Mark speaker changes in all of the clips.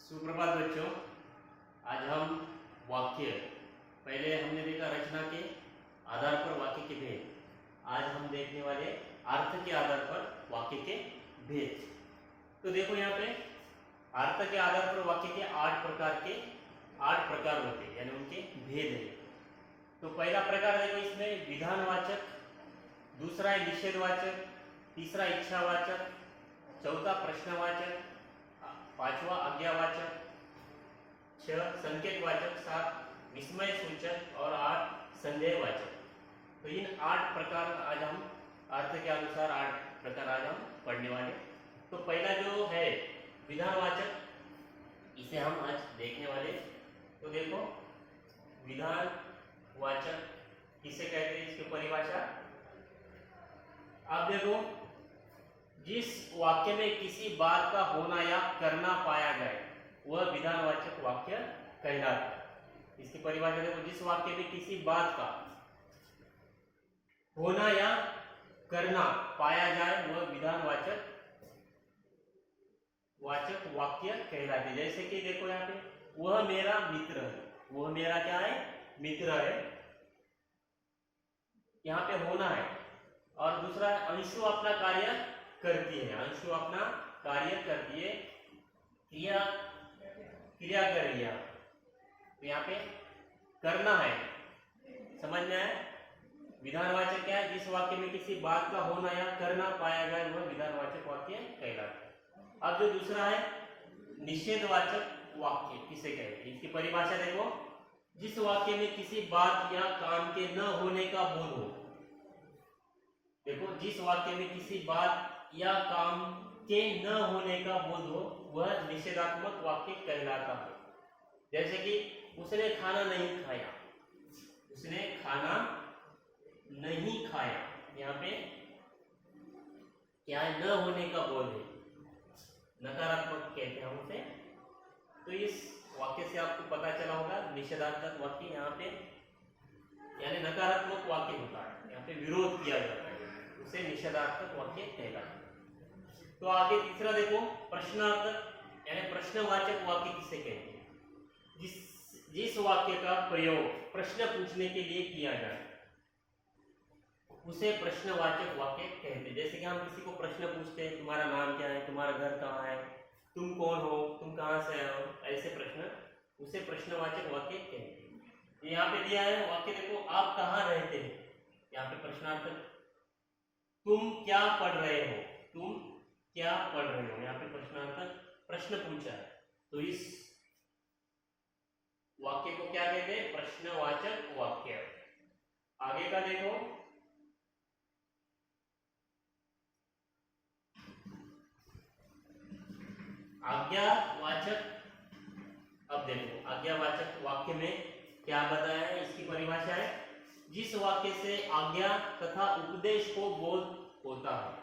Speaker 1: सुप्रभात बच्चों। आज हम वाक्य, पहले हमने देखा रचना के आधार पर वाक्य के भेद। आज हम देखने वाले अर्थ के आधार पर वाक्य के भेद। तो देखो यहाँ पे अर्थ के आधार पर वाक्य के 8 प्रकार होते हैं, यानी उनके भेद है। तो पहला प्रकार देखो, इसमें विधानवाचक, दूसरा है निषेधवाचक, तीसरा इच्छावाचक, चौथा प्रश्नवाचक, पांचवा आज्ञावाचक, 6 संकेतवाचक, 7 विस्मय सूचक और 8 संदेहवाचक। तो इन 8 प्रकार आज हम अर्थ के अनुसार 8 प्रकार आज हम पढ़ने वाले। तो पहला जो है विधानवाचक, इसे हम आज देखने वाले। तो देखो विधानवाचक किसे कहते हैं, इसकी परिभाषा आप देखो, जिस वाक्य में किसी बात का होना या करना पाया जाए वह विधानवाचक वाक्य कहलाता है। इसकी परिभाषा देखो, जिस वाक्य में किसी बात का होना या करना पाया जाए वह विधानवाचक वाक्य कहलाते। जैसे कि देखो यहाँ पे, वह मेरा मित्र है, वह मेरा क्या है, मित्र है, यहाँ पे होना है। और दूसरा, अंशु अपना कार्य करती है, अंशु अपना कार्य करती है, क्रिया कर रही है। तो यहाँ पे करना है, समझ में आया। विधानवाचक क्या है, जिस वाक्य में किसी बात का होना या करना पाया जाए वह विधानवाचक वाक्य कहलाता है। अब जो दूसरा है निषेधवाचक वाक्य किसे कहते हैं, इसकी परिभाषा देखो, जिस वाक्य में किसी बात या काम के न होने का बोध हो। देखो, जिस वाक्य में किसी बात या काम के न होने का बोध हो वह निषेधात्मक वाक्य कहलाता है। जैसे कि उसने खाना नहीं खाया, उसने खाना नहीं खाया, यहाँ पे क्या है, न होने का बोध है, नकारात्मक कहते हैं उसे। तो इस वाक्य से आपको पता चला होगा निषेधात्मक वाक्य यहाँ पे यानी नकारात्मक वाक्य होता है, यहाँ पे विरोध किया जाता है, उसे निषेधात्मक वाक्य कहलाता है। तो आगे तीसरा देखो, प्रश्नार्थक यानी प्रश्नवाचक वाक्य किसे कहते हैं, जिस वाक्य का प्रयोग प्रश्न पूछने के लिए किया जाए उसे प्रश्नवाचक वाक्य कहते हैं। जैसे कि हम किसी को प्रश्न पूछते हैं, तुम्हारा नाम क्या है, तुम्हारा घर कहाँ है, तुम कौन हो, तुम कहाँ से आए हो, ऐसे प्रश्न, उसे प्रश्नवाचक वाक्य कहते हैं। यहाँ पे दिया है वाक्य देखो, आप कहाँ रहते हैं, यहाँ पे प्रश्नार्थक, तुम क्या पढ़ रहे हो, तुम क्या पढ़ रहे हो, यहाँ पे प्रश्नार्थक प्रश्न पूछा है। तो इस वाक्य को क्या कहते हैं, प्रश्नवाचक वाक्य। आगे का देखो, आज्ञावाचक। अब देखो आज्ञावाचक वाक्य में क्या बताया है, इसकी परिभाषा है, जिस वाक्य से आज्ञा तथा उपदेश को बोध होता है,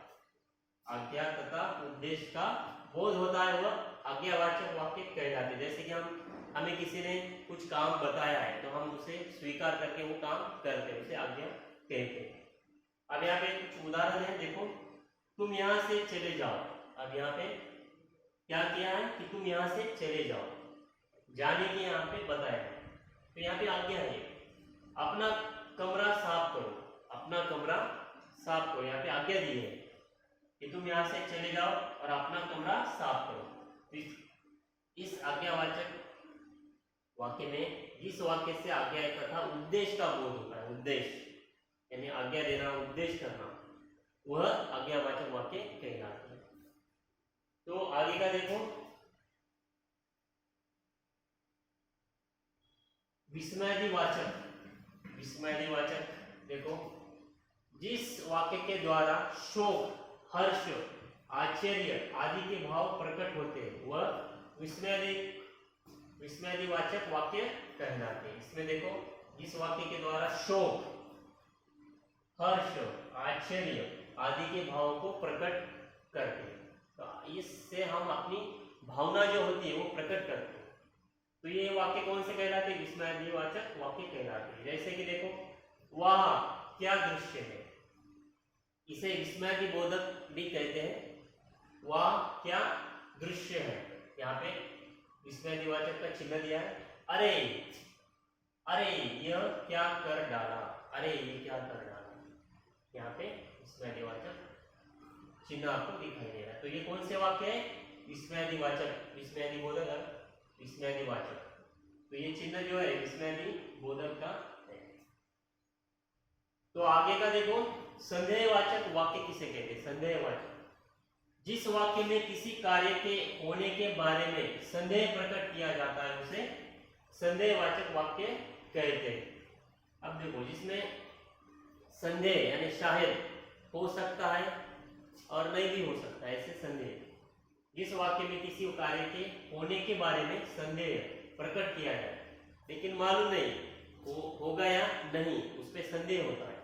Speaker 1: आज्ञा तथा उपदेश का बोध होता है वह आज्ञावाचक वाक्य कहलाते। जैसे कि हमें किसी ने कुछ काम बताया है तो हम उसे स्वीकार करके वो काम करते हैं, उसे आज्ञा कहते हैं। अब यहाँ पे कुछ उदाहरण है, देखो, तुम यहाँ से चले जाओ। अब यहाँ पे क्या किया है कि तुम यहाँ से चले जाओ, जाने की यहाँ पे बताया है। तो यहाँ पे आज्ञा है, अपना कमरा साफ करो, अपना कमरा साफ करो, यहाँ पे आज्ञा दी है कि तुम यहाँ से चले जाओ और अपना कमरा साफ करो। तो इस आज्ञावाचक वाक्य में जिस वाक्य से आज्ञा तथा उद्देश्य का बोध होता है, उद्देश्य यानी आज्ञा देना, उद्देश्य करना, वह आज्ञावाचक वाक्य कहलाता है। तो आगे का देखो, विस्मयादिवाचक। विस्मयादिवाचक देखो, जिस वाक्य के द्वारा शोक, हर्ष, आश्चर्य आदि के भाव प्रकट होते हैं वह विस्मयादिवाचक वाक्य कहलाते हैं। इसमें देखो, जिस वाक्य के द्वारा शोक, हर्ष, आश्चर्य आदि के भावों को प्रकट करते हैं, तो इससे हम अपनी भावना जो होती है वो प्रकट करते हैं। तो ये वाक्य कौन से कहलाते हैं, विस्मयादिवाचक वाक्य कहलाते हैं। जैसे कि देखो, वाह क्या दृश्य है, इसे विस्मयादिबोधक भी कहते हैं। वाह क्या दृश्य है, यहाँ पे विस्मयादिवाचक का चिन्ह दिया है। अरे, अरे यह क्या कर डाला, अरे ये क्या कर डाला, यहाँ पे विस्मयादिवाचक चिन्ह आपको दिखाई दे रहा है। तो ये कौन से वाक्य है? विस्मयादिवाचक, विस्मयादिबोधक और विस्मयादिवाचक। तो ये चिन्ह जो है विस्मयादिबोधक का है। तो आगे का देखो, संदेहवाचक वाक्य किसे कहते हैं? संदेहवाचक, जिस वाक्य में किसी कार्य के होने के बारे में संदेह प्रकट किया जाता है उसे संदेहवाचक वाक्य कहते हैं। अब देखो, जिसमें संदेह यानी शायद हो सकता है और नहीं भी हो सकता है, ऐसे संदेह। जिस वाक्य में किसी कार्य के होने के बारे में संदेह प्रकट किया जाए लेकिन मालूम नहीं होगा या नहीं, उस पर संदेह होता है,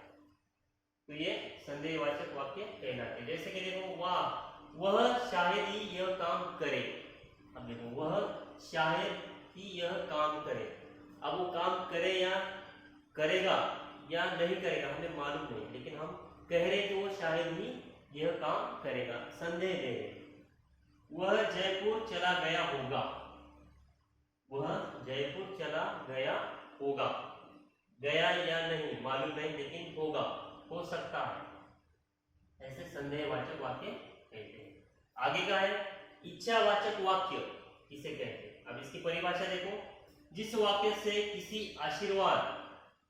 Speaker 1: तो ये संदेहवाचक वाक्य कहलाते हैं। जैसे कि देखो, वह शायद ही यह काम करे। अब देखो, वह शायद ही यह काम करे। अब वो काम करे या करेगा या नहीं करेगा हमें मालूम नहीं, लेकिन हम कह रहे कि वो शायद ही यह काम करेगा, संदेह दे रहे। वह जयपुर चला गया होगा, वह जयपुर चला गया होगा, गया या नहीं मालूम नहीं, लेकिन होगा, हो सकता है, ऐसे संदेहवाचक वाक्य कहते हैं। आगे का है इच्छावाचक वाक्य किसे कहते हैं? अब इसकी परिभाषा देखो, जिस वाक्य से किसी आशीर्वाद,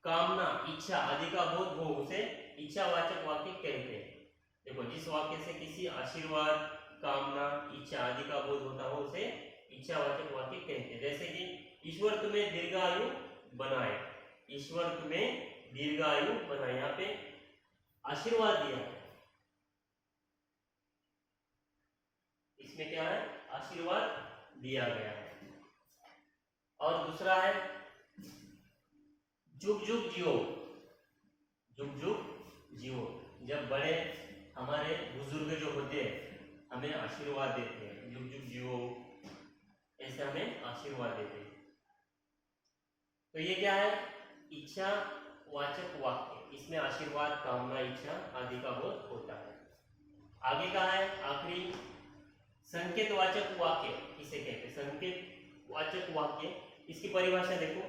Speaker 1: कामना, इच्छा आदि का बोध हो उसे इच्छावाचक वाक्य कहते हैं। देखो, जिस वाक्य से किसी आशीर्वाद, कामना, इच्छा आदि का बोध होता हो उसे इच्छावाचक वाक्य कहते हैं। जैसे कि ईश्वर तुम्हें दीर्घायु बनाए, ईश्वर तुम्हें दीर्घायु बनाए, यहाँ पे आशीर्वाद दिया है, इसमें क्या है? आशीर्वाद दिया गया है। और दूसरा है जुग जुग जियो, जुग जुग जियो। जब बड़े हमारे बुजुर्ग जो होते हैं हमें आशीर्वाद देते हैं, जुग जुग जियो, ऐसे हमें आशीर्वाद देते हैं। तो ये क्या है? इच्छावाचक वाक्य, इसमें आशीर्वाद, कामना, इच्छा आदि का बोध होता है। आगे का है आखिरी, संकेतवाचक वाक्य किसे कहते हैं? संकेतवाचक वाक्य, इसकी परिभाषा देखो,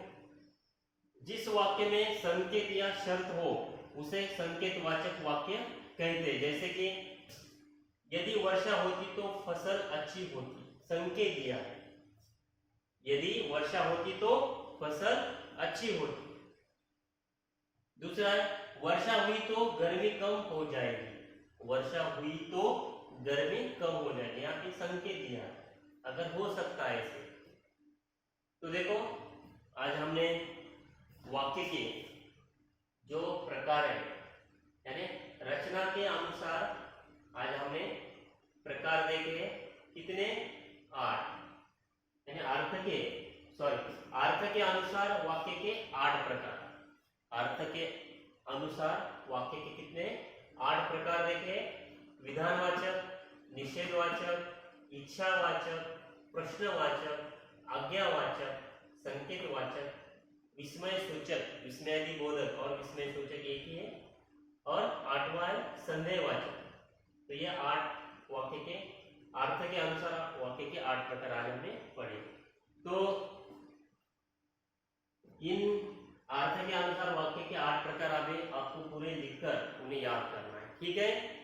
Speaker 1: जिस वाक्य में संकेत या शर्त हो उसे संकेतवाचक वाक्य कहते हैं। जैसे कि यदि वर्षा होती तो फसल अच्छी होती, संकेत दिया है, यदि वर्षा होती तो फसल अच्छी होती। दूसरा है वर्षा हुई तो गर्मी कम हो जाएगी, वर्षा हुई तो गर्मी कम हो जाएगी, यहाँ पे संकेत दिया है, अगर हो सकता है ऐसे। तो देखो, आज हमने वाक्य के जो प्रकार है यानी रचना के अनुसार आज हमने प्रकार देखे हैं, कितने? 8, यानी अर्थ के अनुसार वाक्य के 8 प्रकार, अर्थ के अनुसार वाक्य के कितने? 8 प्रकार देखे। विधानवाचक, निषेधवाचक, इच्छावाचक, प्रश्नवाचक, आज्ञावाचक, संकेतवाचक, विस्मय सूचक, विस्मयादिबोधक और विस्मय सूचक एक ही है, और 8वां है संदेहवाचक। तो ये 8 वाक्य के अर्थ के अनुसार वाक्य के 8 प्रकार आज हमने पढ़े। तो इन अर्थ के अनुसार वाक्य के 8 प्रकार आपको पूरे लिखकर उन्हें याद करना है, ठीक है।